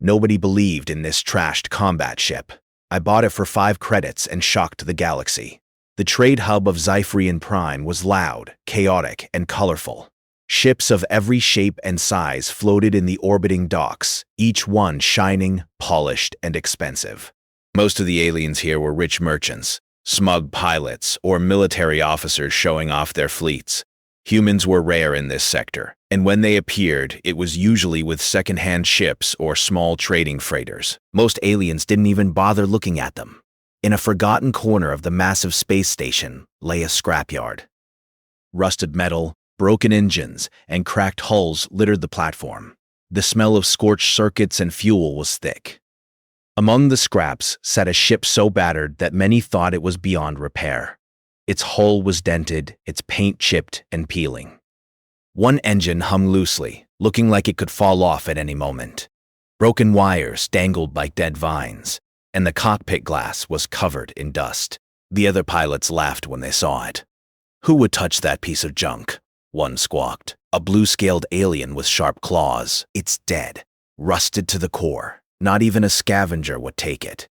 Nobody believed in this trashed combat ship. I bought it for 5 credits and shocked the galaxy. The trade hub of Zyphrian Prime was loud, chaotic, and colorful. Ships of every shape and size floated in the orbiting docks, each one shining, polished, and expensive. Most of the aliens here were rich merchants, smug pilots, or military officers showing off their fleets. Humans were rare in this sector, and when they appeared, it was usually with second-hand ships or small trading freighters. Most aliens didn't even bother looking at them. In a forgotten corner of the massive space station lay a scrapyard. Rusted metal, broken engines, and cracked hulls littered the platform. The smell of scorched circuits and fuel was thick. Among the scraps sat a ship so battered that many thought it was beyond repair. Its hull was dented, its paint chipped and peeling. One engine hung loosely, looking like it could fall off at any moment. Broken wires dangled like dead vines, and the cockpit glass was covered in dust. The other pilots laughed when they saw it. "Who would touch that piece of junk?" one squawked. "A blue-scaled alien with sharp claws. It's dead, rusted to the core. Not even a scavenger would take it."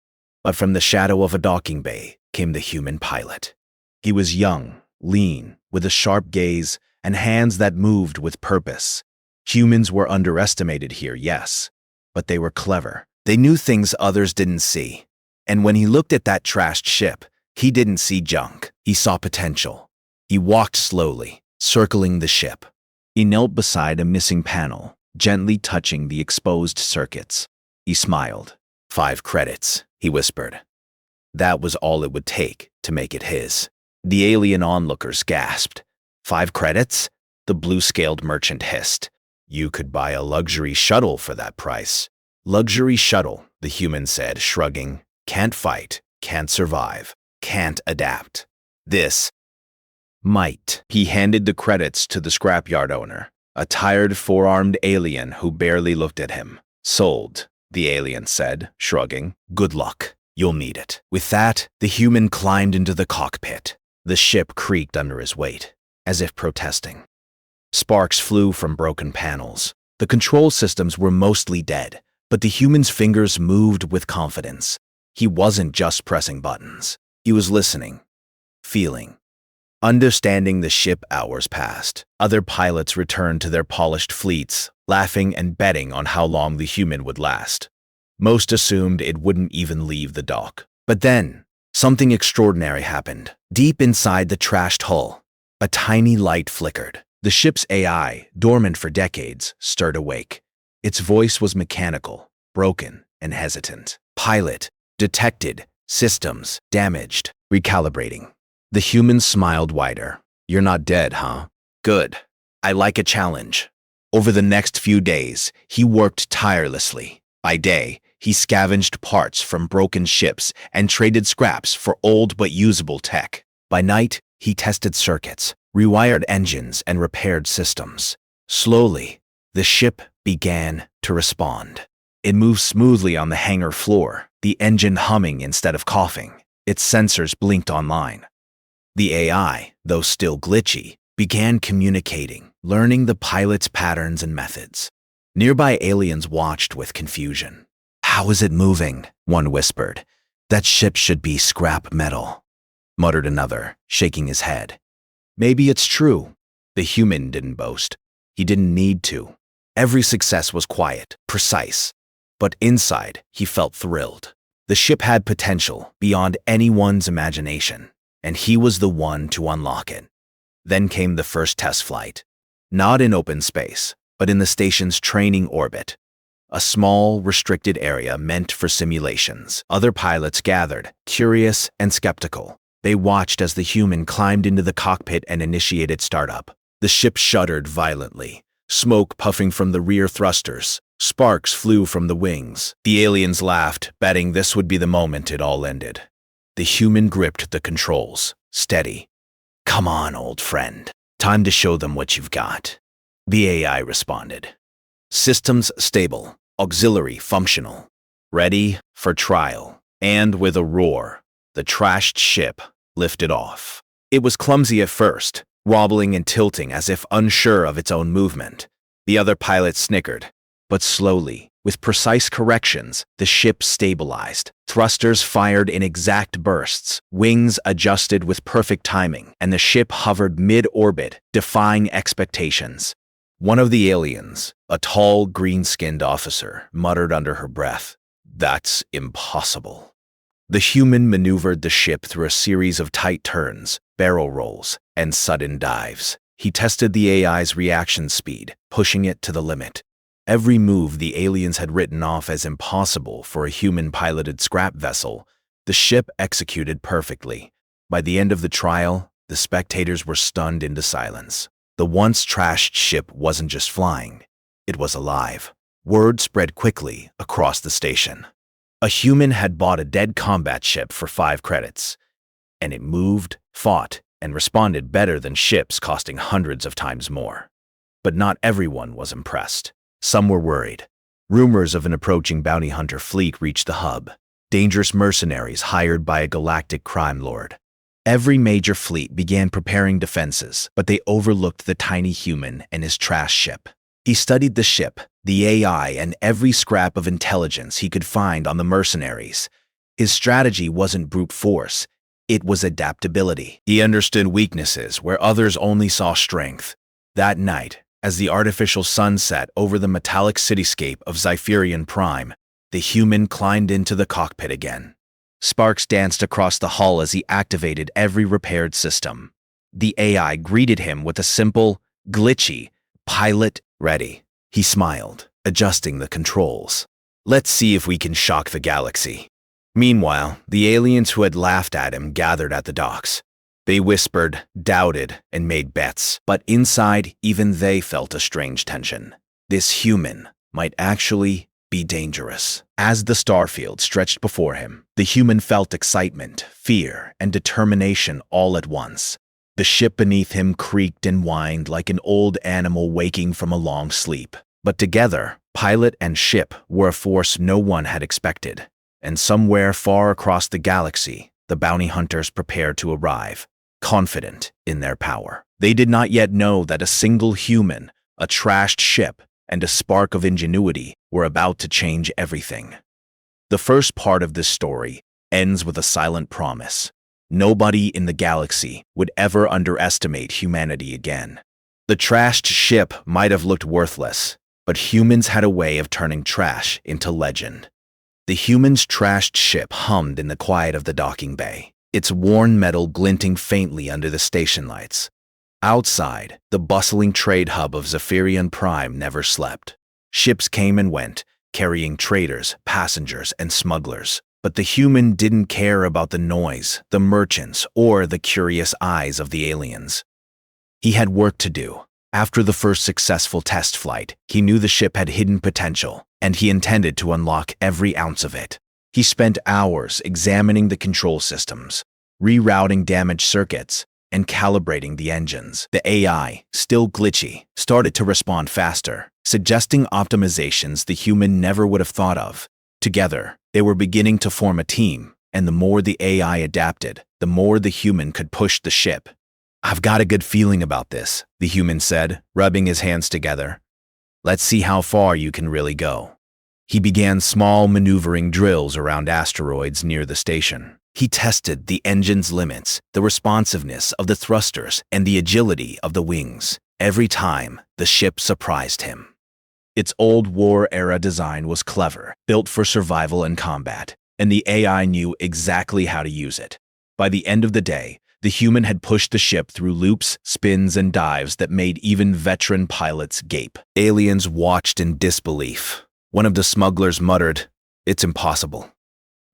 But from the shadow of a docking bay came the human pilot. He was young, lean, with a sharp gaze and hands that moved with purpose. Humans were underestimated here, yes, but they were clever. They knew things others didn't see. And when he looked at that trashed ship, he didn't see junk. He saw potential. He walked slowly, circling the ship. He knelt beside a missing panel, gently touching the exposed circuits. He smiled. 5 credits, he whispered. That was all it would take to make it his. The alien onlookers gasped. 5 credits? The blue-scaled merchant hissed. You could buy a luxury shuttle for that price. Luxury shuttle, the human said, shrugging. Can't fight, can't survive, can't adapt. This might. He handed the credits to the scrapyard owner, a tired 4-armed alien who barely looked at him. Sold, the alien said, shrugging. Good luck. You'll need it. With that, the human climbed into the cockpit. The ship creaked under his weight, as if protesting. Sparks flew from broken panels. The control systems were mostly dead, but the human's fingers moved with confidence. He wasn't just pressing buttons. He was listening, feeling. Understanding the ship. Hours passed. Other pilots returned to their polished fleets, laughing and betting on how long the human would last. Most assumed it wouldn't even leave the dock. But then, something extraordinary happened. Deep inside the trashed hull, a tiny light flickered. The ship's AI, dormant for decades, stirred awake. Its voice was mechanical, broken, and hesitant. Pilot, detected, systems, damaged, recalibrating. The human smiled wider. You're not dead, huh? Good. I like a challenge. Over the next few days, he worked tirelessly. By day, he scavenged parts from broken ships and traded scraps for old but usable tech. By night, he tested circuits, rewired engines, and repaired systems. Slowly, the ship began to respond. It moved smoothly on the hangar floor, the engine humming instead of coughing. Its sensors blinked online. The AI, though still glitchy, began communicating, learning the pilot's patterns and methods. Nearby aliens watched with confusion. How is it moving? One whispered. That ship should be scrap metal, muttered another, shaking his head. Maybe it's true. The human didn't boast. He didn't need to. Every success was quiet, precise. But inside, he felt thrilled. The ship had potential beyond anyone's imagination, and he was the one to unlock it. Then came the first test flight. Not in open space, but in the station's training orbit. A small, restricted area meant for simulations. Other pilots gathered, curious and skeptical. They watched as the human climbed into the cockpit and initiated startup. The ship shuddered violently, smoke puffing from the rear thrusters. Sparks flew from the wings. The aliens laughed, betting this would be the moment it all ended. The human gripped the controls, steady. Come on, old friend. Time to show them what you've got. The AI responded. Systems stable, auxiliary functional. Ready for trial. And with a roar, the trashed ship lifted off. It was clumsy at first, wobbling and tilting as if unsure of its own movement. The other pilots snickered, But slowly, with precise corrections, the ship stabilized. Thrusters fired in exact bursts, wings adjusted with perfect timing, and the ship hovered mid-orbit, defying expectations. One of the aliens, a tall, green-skinned officer, muttered under her breath, "That's impossible." The human maneuvered the ship through a series of tight turns, barrel rolls, and sudden dives. He tested the AI's reaction speed, pushing it to the limit. Every move the aliens had written off as impossible for a human-piloted scrap vessel, the ship executed perfectly. By the end of the trial, the spectators were stunned into silence. The once trashed ship wasn't just flying, it was alive. Word spread quickly across the station. A human had bought a dead combat ship for 5 credits, and it moved, fought, and responded better than ships costing hundreds of times more. But not everyone was impressed. Some were worried. Rumors of an approaching bounty hunter fleet reached the hub, dangerous mercenaries hired by a galactic crime lord. Every major fleet began preparing defenses, but they overlooked the tiny human and his trash ship. He studied the ship, the AI, and every scrap of intelligence he could find on the mercenaries. His strategy wasn't brute force, it was adaptability. He understood weaknesses where others only saw strength. That night, as the artificial sun set over the metallic cityscape of Zypherian Prime, the human climbed into the cockpit again. Sparks danced across the hull as he activated every repaired system. The AI greeted him with a simple, glitchy, "Pilot ready." He smiled, adjusting the controls. "Let's see if we can shock the galaxy." Meanwhile, the aliens who had laughed at him gathered at the docks. They whispered, doubted, and made bets, but inside, even they felt a strange tension. This human might actually be dangerous. As the starfield stretched before him, the human felt excitement, fear, and determination all at once. The ship beneath him creaked and whined like an old animal waking from a long sleep. But together, pilot and ship were a force no one had expected. And somewhere far across the galaxy, the bounty hunters prepared to arrive, confident in their power. They did not yet know that a single human, a trashed ship, and a spark of ingenuity were about to change everything. The first part of this story ends with a silent promise. Nobody in the galaxy would ever underestimate humanity again. The trashed ship might have looked worthless, but humans had a way of turning trash into legend. The human's trashed ship hummed in the quiet of the docking bay, its worn metal glinting faintly under the station lights. Outside, the bustling trade hub of Zypherian Prime never slept. Ships came and went, carrying traders, passengers, and smugglers. But the human didn't care about the noise, the merchants, or the curious eyes of the aliens. He had work to do. After the first successful test flight, he knew the ship had hidden potential, and he intended to unlock every ounce of it. He spent hours examining the control systems, rerouting damaged circuits, and calibrating the engines. The AI, still glitchy, started to respond faster, suggesting optimizations the human never would have thought of. Together, they were beginning to form a team, and the more the AI adapted, the more the human could push the ship. "I've got a good feeling about this," the human said, rubbing his hands together. "Let's see how far you can really go." He began small maneuvering drills around asteroids near the station. He tested the engine's limits, the responsiveness of the thrusters, and the agility of the wings. Every time, the ship surprised him. Its old war-era design was clever, built for survival and combat, and the AI knew exactly how to use it. By the end of the day, the human had pushed the ship through loops, spins, and dives that made even veteran pilots gape. Aliens watched in disbelief. One of the smugglers muttered, "It's impossible.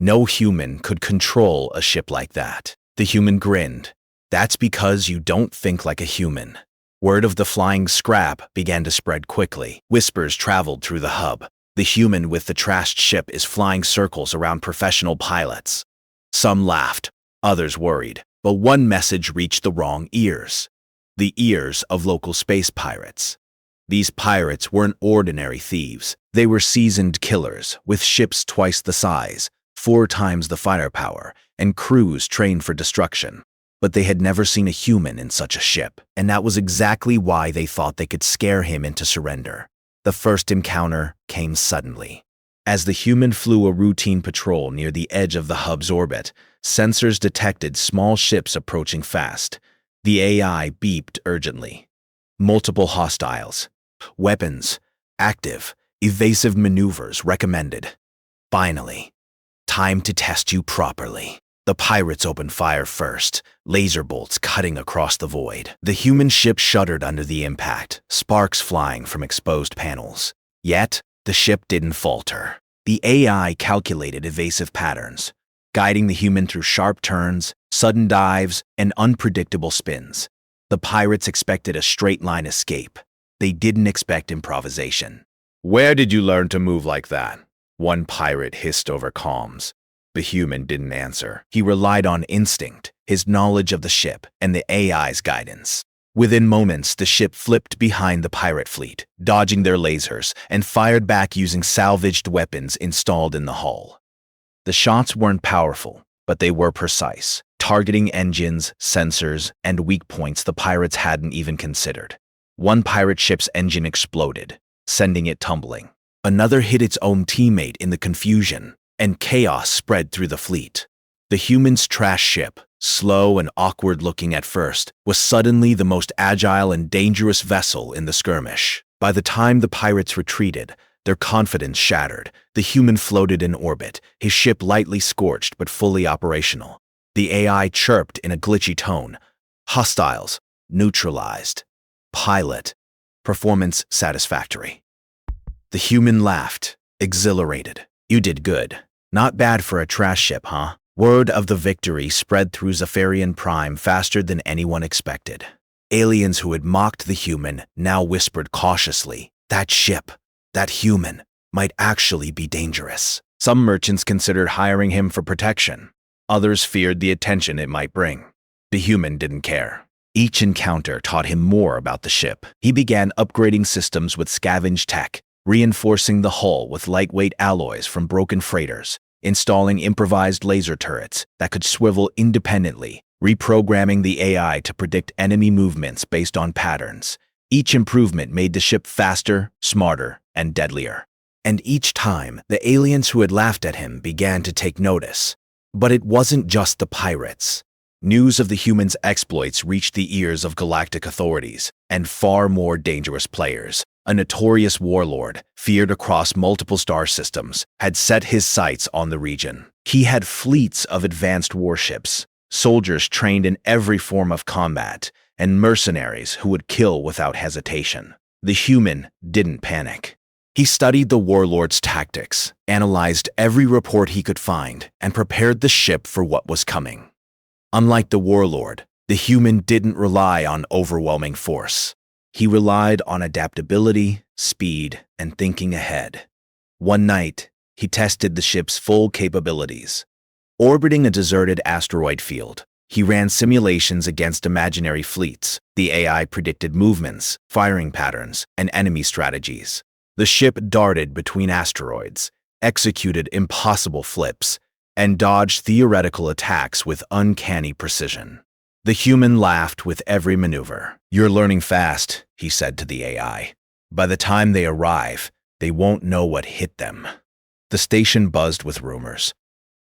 No human could control a ship like that." The human grinned. "That's because you don't think like a human." Word of the flying scrap began to spread quickly. Whispers traveled through the hub. The human with the trashed ship is flying circles around professional pilots. Some laughed, others worried, but one message reached the wrong ears. The ears of local space pirates. These pirates weren't ordinary thieves. They were seasoned killers, with ships twice the size, 4 times the firepower, and crews trained for destruction. But they had never seen a human in such a ship, and that was exactly why they thought they could scare him into surrender. The first encounter came suddenly. As the human flew a routine patrol near the edge of the hub's orbit, sensors detected small ships approaching fast. The AI beeped urgently. Multiple hostiles. Weapons. Active. Evasive maneuvers recommended. Finally. Time to test you properly. The pirates opened fire first, laser bolts cutting across the void. The human ship shuddered under the impact, sparks flying from exposed panels. Yet, the ship didn't falter. The AI calculated evasive patterns, guiding the human through sharp turns, sudden dives, and unpredictable spins. The pirates expected a straight-line escape. They didn't expect improvisation. "Where did you learn to move like that?" one pirate hissed over comms. The human didn't answer. He relied on instinct, his knowledge of the ship, and the AI's guidance. Within moments, the ship flipped behind the pirate fleet, dodging their lasers, and fired back using salvaged weapons installed in the hull. The shots weren't powerful, but they were precise, targeting engines, sensors, and weak points the pirates hadn't even considered. One pirate ship's engine exploded, sending it tumbling. Another hit its own teammate in the confusion, and chaos spread through the fleet. The human's trash ship, slow and awkward-looking at first, was suddenly the most agile and dangerous vessel in the skirmish. By the time the pirates retreated, their confidence shattered. The human floated in orbit, his ship lightly scorched but fully operational. The AI chirped in a glitchy tone. Hostiles, neutralized. Pilot, performance satisfactory. The human laughed, exhilarated. "You did good. Not bad for a trash ship, huh?" Word of the victory spread through Zephyrian Prime faster than anyone expected. Aliens who had mocked the human now whispered cautiously, "That ship, that human, might actually be dangerous." Some merchants considered hiring him for protection. Others feared the attention it might bring. The human didn't care. Each encounter taught him more about the ship. He began upgrading systems with scavenged tech, reinforcing the hull with lightweight alloys from broken freighters, installing improvised laser turrets that could swivel independently, reprogramming the AI to predict enemy movements based on patterns. Each improvement made the ship faster, smarter, and deadlier. And each time, the aliens who had laughed at him began to take notice. But it wasn't just the pirates. News of the human's exploits reached the ears of galactic authorities and far more dangerous players. A notorious warlord, feared across multiple star systems, had set his sights on the region. He had fleets of advanced warships, soldiers trained in every form of combat, and mercenaries who would kill without hesitation. The human didn't panic. He studied the warlord's tactics, analyzed every report he could find, and prepared the ship for what was coming. Unlike the warlord, the human didn't rely on overwhelming force. He relied on adaptability, speed, and thinking ahead. One night, he tested the ship's full capabilities. Orbiting a deserted asteroid field, he ran simulations against imaginary fleets. The AI predicted movements, firing patterns, and enemy strategies. The ship darted between asteroids, executed impossible flips, and dodged theoretical attacks with uncanny precision. The human laughed with every maneuver. "You're learning fast," he said to the AI. "By the time they arrive, they won't know what hit them." The station buzzed with rumors.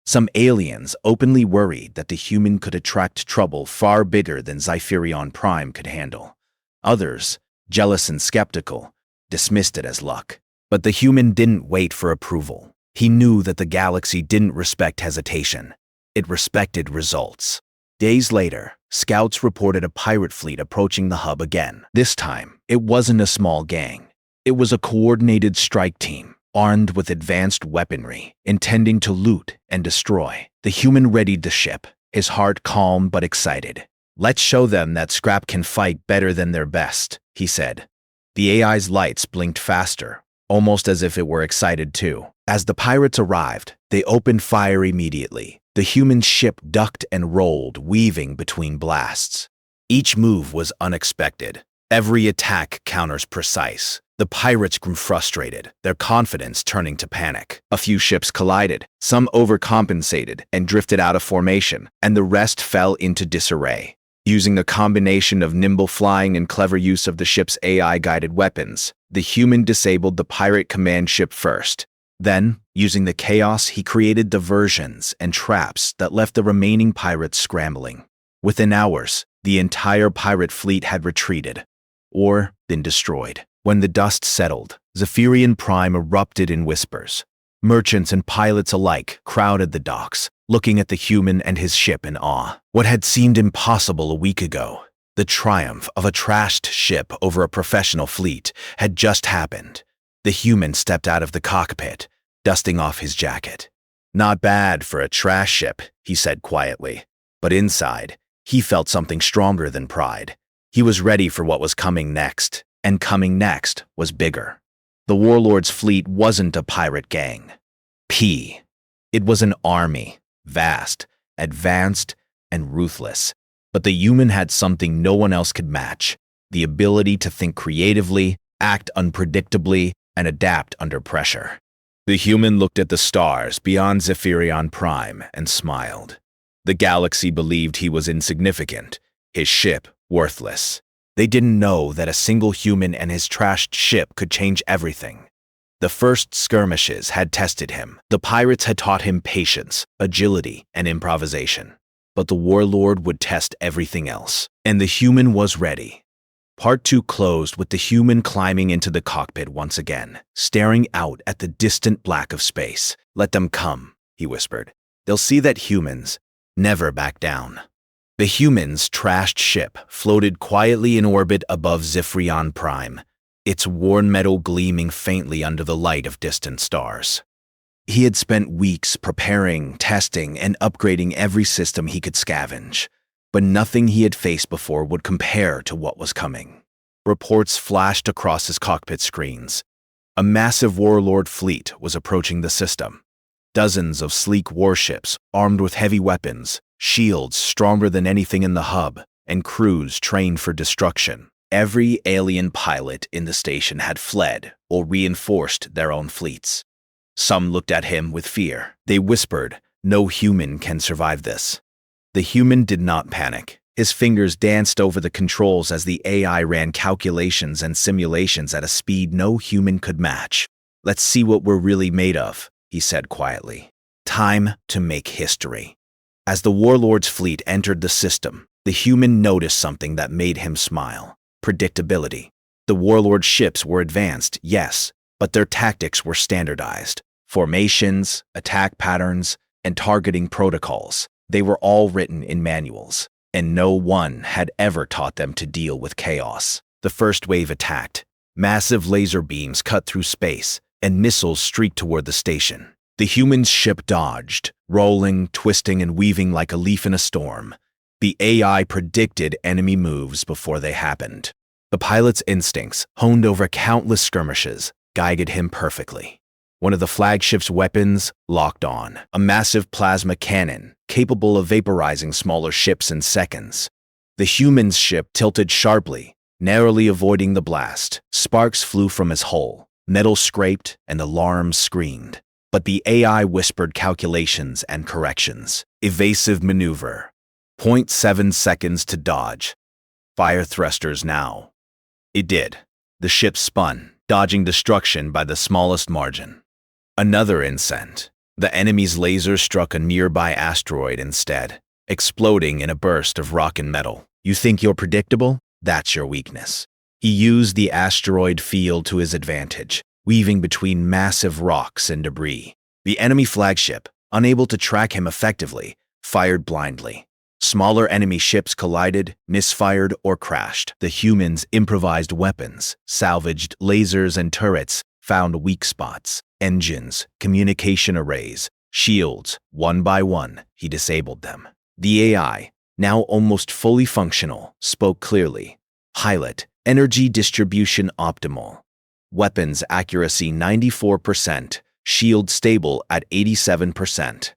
Some aliens openly worried that the human could attract trouble far bigger than Zephyrian Prime could handle. Others, jealous and skeptical, dismissed it as luck. But the human didn't wait for approval. He knew that the galaxy didn't respect hesitation. It respected results. Days later, scouts reported a pirate fleet approaching the hub again. This time, it wasn't a small gang. It was a coordinated strike team, armed with advanced weaponry, intending to loot and destroy. The human readied the ship, his heart calm but excited. "Let's show them that Scrap can fight better than their best," he said. The AI's lights blinked faster, almost as if it were excited too. As the pirates arrived, they opened fire immediately. The human ship ducked and rolled, weaving between blasts. Each move was unexpected. Every attack counters precise. The pirates grew frustrated, their confidence turning to panic. A few ships collided, some overcompensated and drifted out of formation, and the rest fell into disarray. Using a combination of nimble flying and clever use of the ship's AI-guided weapons, the human disabled the pirate command ship first. Then, using the chaos, he created diversions and traps that left the remaining pirates scrambling. Within hours, the entire pirate fleet had retreated, or been destroyed. When the dust settled, Zephyrian Prime erupted in whispers. Merchants and pilots alike crowded the docks, looking at the human and his ship in awe. What had seemed impossible a week ago, the triumph of a trashed ship over a professional fleet, had just happened. The human stepped out of the cockpit, dusting off his jacket. "Not bad for a trash ship," he said quietly. But inside, he felt something stronger than pride. He was ready for what was coming next, and coming next was bigger. The warlord's fleet wasn't a pirate gang. It was an army, vast, advanced, and ruthless. But the human had something no one else could match: the ability to think creatively, act unpredictably, and adapt under pressure. The human looked at the stars beyond Zephyrian Prime and smiled. The galaxy believed he was insignificant, his ship worthless. They didn't know that a single human and his trashed ship could change everything. The first skirmishes had tested him. The pirates had taught him patience, agility, and improvisation. But the warlord would test everything else, and the human was ready. Part 2 closed with the human climbing into the cockpit once again, staring out at the distant black of space. "Let them come," he whispered. "They'll see that humans never back down." The human's trashed ship floated quietly in orbit above Zephyrian Prime, its worn metal gleaming faintly under the light of distant stars. He had spent weeks preparing, testing, and upgrading every system he could scavenge, but nothing he had faced before would compare to what was coming. Reports flashed across his cockpit screens. A massive warlord fleet was approaching the system. Dozens of sleek warships armed with heavy weapons, shields stronger than anything in the hub, and crews trained for destruction. Every alien pilot in the station had fled or reinforced their own fleets. Some looked at him with fear. They whispered, "No human can survive this." The human did not panic. His fingers danced over the controls as the AI ran calculations and simulations at a speed no human could match. "Let's see what we're really made of," he said quietly. "Time to make history." As the warlord's fleet entered the system, the human noticed something that made him smile: predictability. The warlord's ships were advanced, yes, but their tactics were standardized. Formations, attack patterns, and targeting protocols, they were all written in manuals, and no one had ever taught them to deal with chaos. The first wave attacked. Massive laser beams cut through space, and missiles streaked toward the station. The human's ship dodged, rolling, twisting, and weaving like a leaf in a storm. The AI predicted enemy moves before they happened. The pilot's instincts, honed over countless skirmishes, guided him perfectly. One of the flagship's weapons locked on, a massive plasma cannon capable of vaporizing smaller ships in seconds. The human's ship tilted sharply, narrowly avoiding the blast. Sparks flew from his hull, metal scraped, and alarms screamed. But the AI whispered calculations and corrections. Evasive maneuver. 0.7 seconds to dodge. Fire thrusters now. It did. The ship spun, dodging destruction by the smallest margin. Another instant. The enemy's laser struck a nearby asteroid instead, exploding in a burst of rock and metal. You think you're predictable? That's your weakness. He used the asteroid field to his advantage, weaving between massive rocks and debris. The enemy flagship, unable to track him effectively, fired blindly. Smaller enemy ships collided, misfired, or crashed. The humans' improvised weapons, salvaged lasers and turrets, found weak spots. Engines, communication arrays, shields, one by one, he disabled them. The AI, now almost fully functional, spoke clearly. Pilot, energy distribution optimal. Weapons accuracy 94%, shield stable at 87%.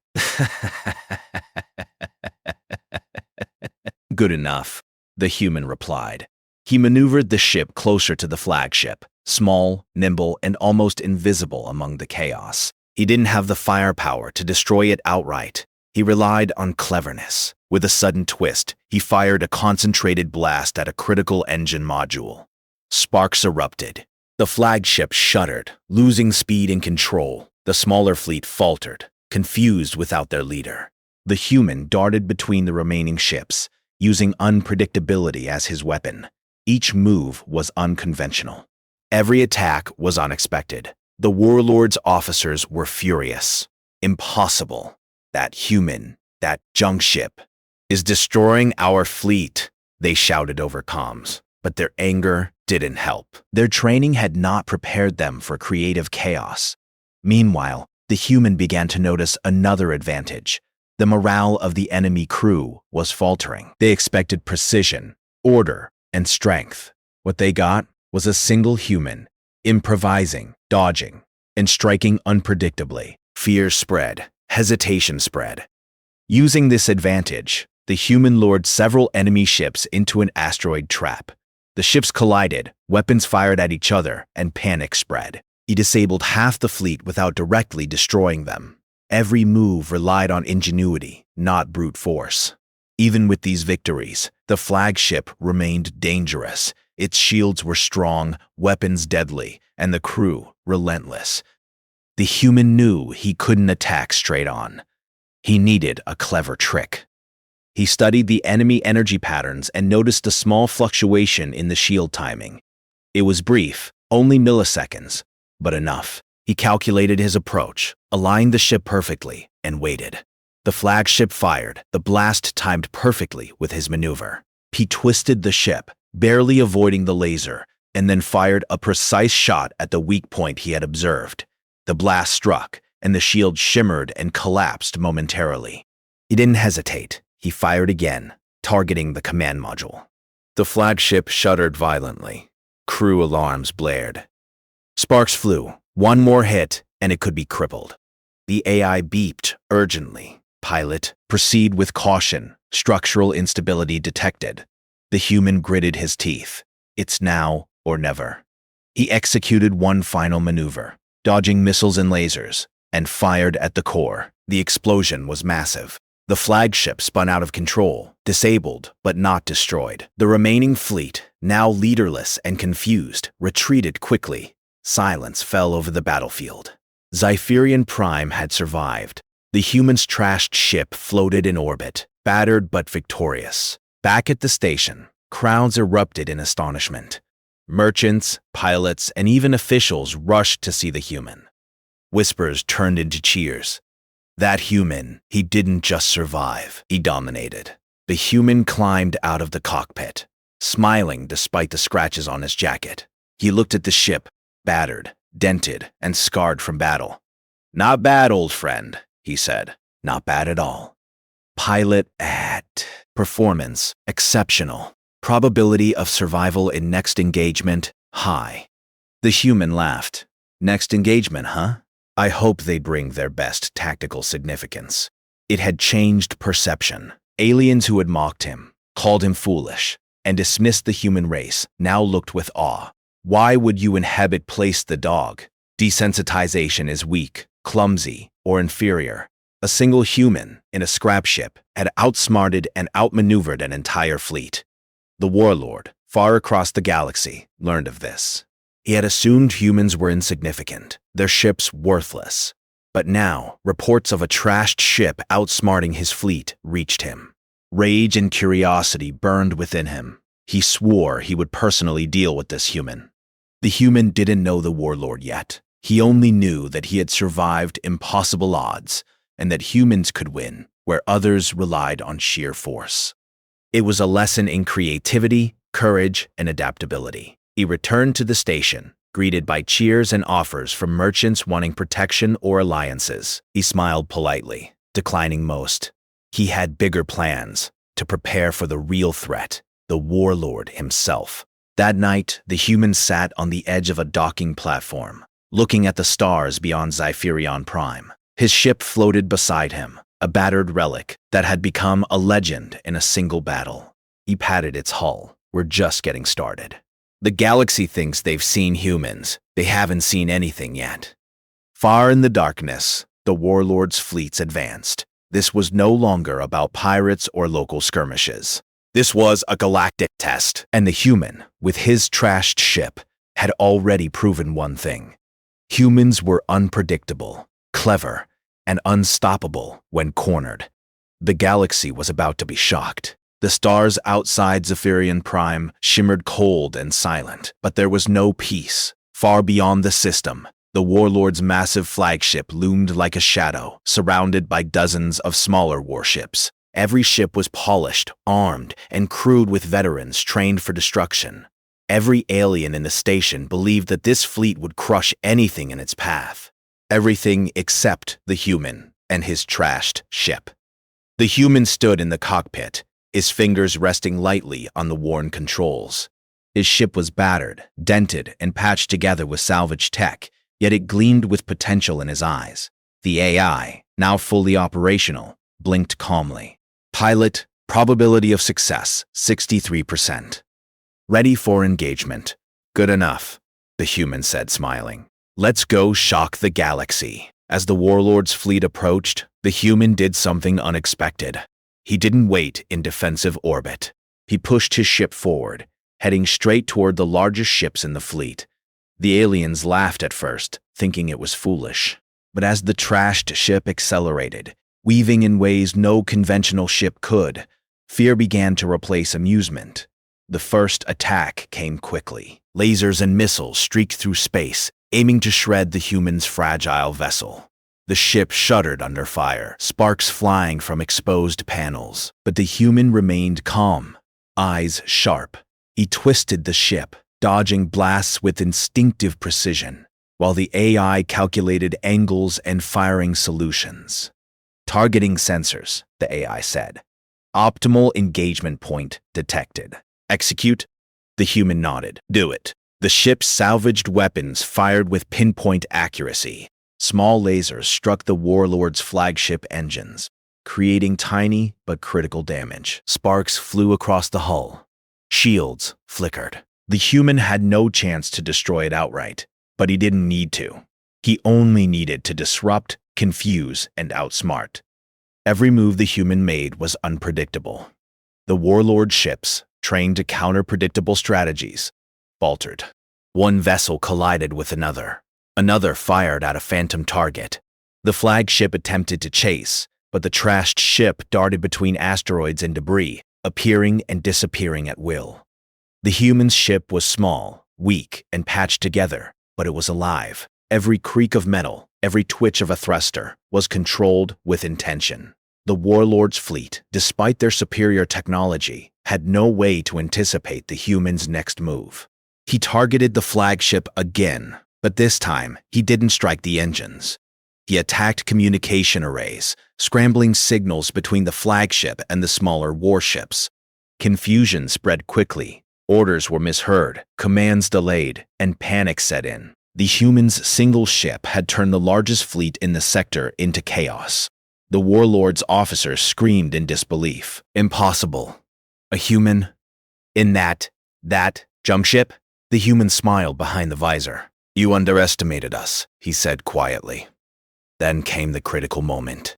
Good enough, the human replied. He maneuvered the ship closer to the flagship, small, nimble, and almost invisible among the chaos. He didn't have the firepower to destroy it outright, He relied on cleverness. With a sudden twist, he fired a concentrated blast at a critical engine module. Sparks erupted. The flagship shuddered, losing speed and control. The smaller fleet faltered, confused without their leader. The human darted between the remaining ships, using unpredictability as his weapon. Each move was unconventional. Every attack was unexpected. The warlord's officers were furious. Impossible. That human, that junk ship, is destroying our fleet, they shouted over comms. But their anger didn't help. Their training had not prepared them for creative chaos. Meanwhile, the human began to notice another advantage. The morale of the enemy crew was faltering. They expected precision, order, and strength. What they got was a single human, improvising, dodging, and striking unpredictably. Fear spread. Hesitation spread. Using this advantage, the human lured several enemy ships into an asteroid trap. The ships collided, weapons fired at each other, and panic spread. He disabled half the fleet without directly destroying them. Every move relied on ingenuity, not brute force. Even with these victories, the flagship remained dangerous. Its shields were strong, weapons deadly, and the crew relentless. The human knew he couldn't attack straight on. He needed a clever trick. He studied the enemy energy patterns and noticed a small fluctuation in the shield timing. It was brief, only milliseconds, but enough. He calculated his approach, aligned the ship perfectly, and waited. The flagship fired, the blast timed perfectly with his maneuver. He twisted the ship, barely avoiding the laser, and then fired a precise shot at the weak point he had observed. The blast struck, and the shield shimmered and collapsed momentarily. He didn't hesitate. He fired again, targeting the command module. The flagship shuddered violently. Crew alarms blared. Sparks flew. One more hit, and it could be crippled. The AI beeped urgently. Pilot, proceed with caution. Structural instability detected. The human gritted his teeth. It's now or never. He executed one final maneuver, dodging missiles and lasers, and fired at the core. The explosion was massive. The flagship spun out of control, disabled but not destroyed. The remaining fleet, now leaderless and confused, retreated quickly. Silence fell over the battlefield. Zypherian Prime had survived. The humans' trashed ship floated in orbit, battered but victorious. Back at the station, crowds erupted in astonishment. Merchants, pilots, and even officials rushed to see the human. Whispers turned into cheers. That human, he didn't just survive, he dominated. The human climbed out of the cockpit, smiling despite the scratches on his jacket. He looked at the ship, battered, dented, and scarred from battle. "Not bad, old friend," he said. "Not bad at all." Pilot at performance, exceptional. Probability of survival in next engagement, high. The human laughed. "Next engagement, huh? I hope they bring their best tactical significance." It had changed perception. Aliens who had mocked him, called him foolish, and dismissed the human race now looked with awe. Why would you inhabit place the dog? Desensitization is weak, clumsy, or inferior. A single human in a scrap ship had outsmarted and outmaneuvered an entire fleet. The warlord, far across the galaxy, learned of this. He had assumed humans were insignificant, their ships worthless. But now, reports of a trashed ship outsmarting his fleet reached him. Rage and curiosity burned within him. He swore he would personally deal with this human. The human didn't know the warlord yet. He only knew that he had survived impossible odds, and that humans could win where others relied on sheer force. It was a lesson in creativity, courage, and adaptability. He returned to the station, greeted by cheers and offers from merchants wanting protection or alliances. He smiled politely, declining most. He had bigger plans to prepare for the real threat, the warlord himself. That night, the human sat on the edge of a docking platform, looking at the stars beyond Zypherion Prime. His ship floated beside him, a battered relic that had become a legend in a single battle. He patted its hull. "We're just getting started. The galaxy thinks they've seen humans. They haven't seen anything yet." Far in the darkness, the warlord's fleets advanced. This was no longer about pirates or local skirmishes. This was a galactic test, and the human, with his trashed ship, had already proven one thing. Humans were unpredictable, clever, and unstoppable when cornered. The galaxy was about to be shocked. The stars outside Zephyrian Prime shimmered cold and silent, but there was no peace. Far beyond the system, the warlord's massive flagship loomed like a shadow, surrounded by dozens of smaller warships. Every ship was polished, armed, and crewed with veterans trained for destruction. Every alien in the station believed that this fleet would crush anything in its path. Everything except the human and his trashed ship. The human stood in the cockpit, his fingers resting lightly on the worn controls. His ship was battered, dented, and patched together with salvage tech, yet it gleamed with potential in his eyes. The AI, now fully operational, blinked calmly. Pilot, probability of success, 63%. Ready for engagement. Good enough, the human said, smiling. Let's go shock the galaxy. As the warlord's fleet approached, the human did something unexpected. He didn't wait in defensive orbit. He pushed his ship forward, heading straight toward the largest ships in the fleet. The aliens laughed at first, thinking it was foolish. But as the trashed ship accelerated, weaving in ways no conventional ship could, fear began to replace amusement. The first attack came quickly. Lasers and missiles streaked through space, aiming to shred the human's fragile vessel. The ship shuddered under fire, sparks flying from exposed panels. But the human remained calm, eyes sharp. He twisted the ship, dodging blasts with instinctive precision, while the AI calculated angles and firing solutions. Targeting sensors, the AI said. Optimal engagement point detected. Execute? The human nodded. Do it. The ship's salvaged weapons fired with pinpoint accuracy. Small lasers struck the warlord's flagship engines, creating tiny but critical damage. Sparks flew across the hull. Shields flickered. The human had no chance to destroy it outright, but he didn't need to. He only needed to disrupt, confuse, and outsmart. Every move the human made was unpredictable. The warlord's ships, trained to counter predictable strategies, faltered. One vessel collided with another. Another fired at a phantom target. The flagship attempted to chase, but the trashed ship darted between asteroids and debris, appearing and disappearing at will. The human's ship was small, weak, and patched together, but it was alive. Every creak of metal, every twitch of a thruster, was controlled with intention. The warlord's fleet, despite their superior technology, had no way to anticipate the human's next move. He targeted the flagship again, but this time he didn't strike the engines. He attacked communication arrays, scrambling signals between the flagship and the smaller warships. Confusion spread quickly. Orders were misheard, commands delayed, and panic set in. The human's single ship had turned the largest fleet in the sector into chaos. The warlord's officers screamed in disbelief. Impossible. A human? In that jump ship? The human smiled behind the visor. You underestimated us, he said quietly. Then came the critical moment.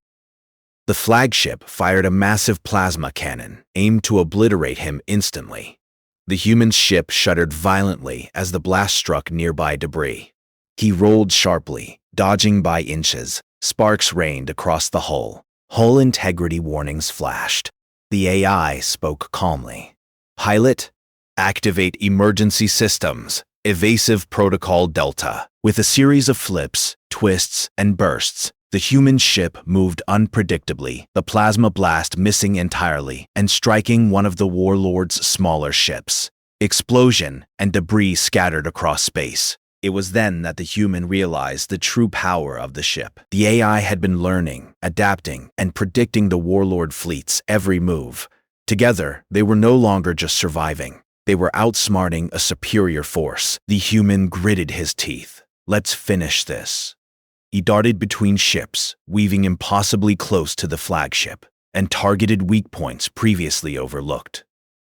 The flagship fired a massive plasma cannon, aimed to obliterate him instantly. The human's ship shuddered violently as the blast struck nearby debris. He rolled sharply, dodging by inches. Sparks rained across the hull. Hull integrity warnings flashed. The AI spoke calmly. Pilot, activate emergency systems. Evasive Protocol Delta. With a series of flips, twists, and bursts, the human ship moved unpredictably, the plasma blast missing entirely and striking one of the warlord's smaller ships. Explosion and debris scattered across space. It was then that the human realized the true power of the ship. The AI had been learning, adapting, and predicting the warlord fleet's every move. Together, they were no longer just surviving. They were outsmarting a superior force. The human gritted his teeth. Let's finish this. He darted between ships, weaving impossibly close to the flagship, and targeted weak points previously overlooked.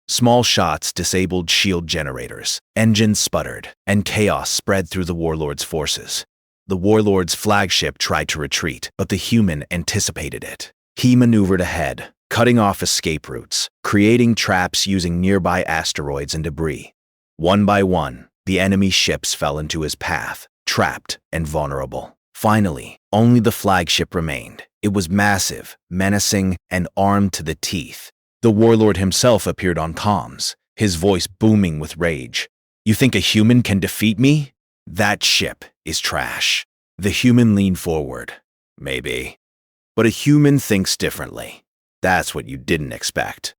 Small shots disabled shield generators, engines sputtered, and chaos spread through the warlord's forces. The warlord's flagship tried to retreat, but the human anticipated it. He maneuvered ahead, cutting off escape routes, creating traps using nearby asteroids and debris. One by one, the enemy ships fell into his path, trapped and vulnerable. Finally, only the flagship remained. It was massive, menacing, and armed to the teeth. The warlord himself appeared on comms, his voice booming with rage. "You think a human can defeat me? That ship is trash." The human leaned forward. "Maybe. But a human thinks differently. That's what you didn't expect."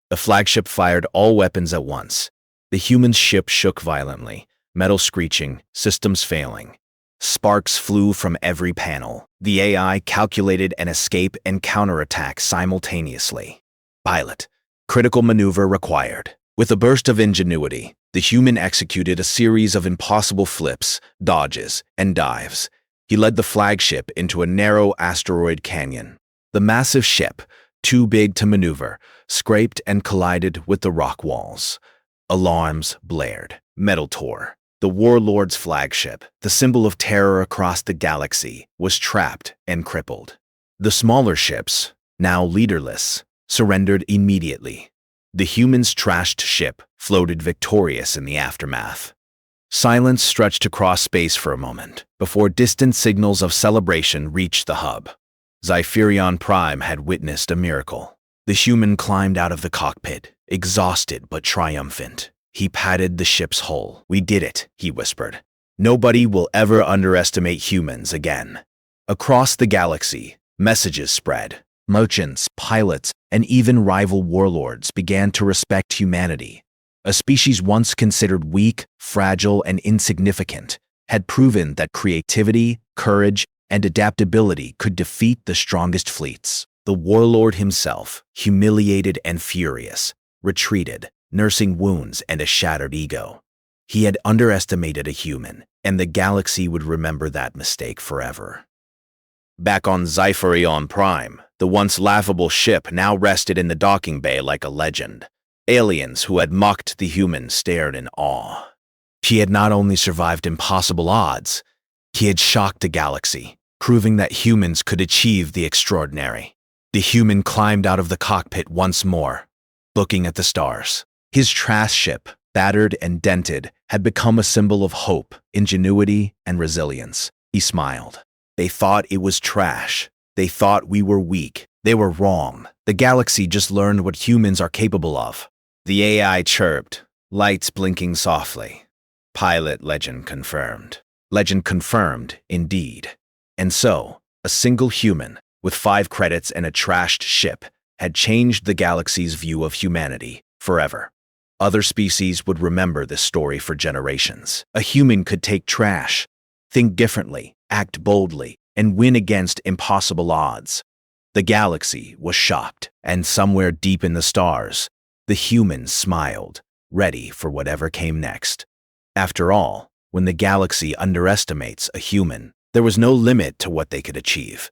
The flagship fired all weapons at once. The human's ship shook violently, metal screeching, systems failing. Sparks flew from every panel. The AI calculated an escape and counterattack simultaneously. Pilot. Critical maneuver required. With a burst of ingenuity, the human executed a series of impossible flips, dodges, and dives. He led the flagship into a narrow asteroid canyon. The massive ship, too big to maneuver, scraped and collided with the rock walls. Alarms blared. Metal tore. The warlord's flagship, the symbol of terror across the galaxy, was trapped and crippled. The smaller ships, now leaderless, surrendered immediately. The human's trashed ship floated victorious in the aftermath. Silence stretched across space for a moment, before distant signals of celebration reached the hub. Xipherion Prime had witnessed a miracle. The human climbed out of the cockpit, exhausted but triumphant. He patted the ship's hull. "We did it," he whispered. "Nobody will ever underestimate humans again." Across the galaxy, messages spread. Merchants, pilots, and even rival warlords began to respect humanity. A species once considered weak, fragile, and insignificant had proven that creativity, courage, and adaptability could defeat the strongest fleets. The warlord himself, humiliated and furious, retreated, nursing wounds and a shattered ego. He had underestimated a human, and the galaxy would remember that mistake forever. Back on Xipherion Prime, the once laughable ship now rested in the docking bay like a legend. Aliens who had mocked the humans stared in awe. He had not only survived impossible odds, he had shocked the galaxy, proving that humans could achieve the extraordinary. The human climbed out of the cockpit once more, looking at the stars. His trash ship, battered and dented, had become a symbol of hope, ingenuity, and resilience. He smiled. "They thought it was trash. They thought we were weak. They were wrong. The galaxy just learned what humans are capable of." The AI chirped, lights blinking softly. Pilot legend confirmed. Legend confirmed, indeed. And so, a single human, with 5 credits and a trashed ship, had changed the galaxy's view of humanity forever. Other species would remember this story for generations. A human could take trash, think differently, act boldly, and win against impossible odds. The galaxy was shocked, and somewhere deep in the stars, the humans smiled, ready for whatever came next. After all, when the galaxy underestimates a human, there was no limit to what they could achieve.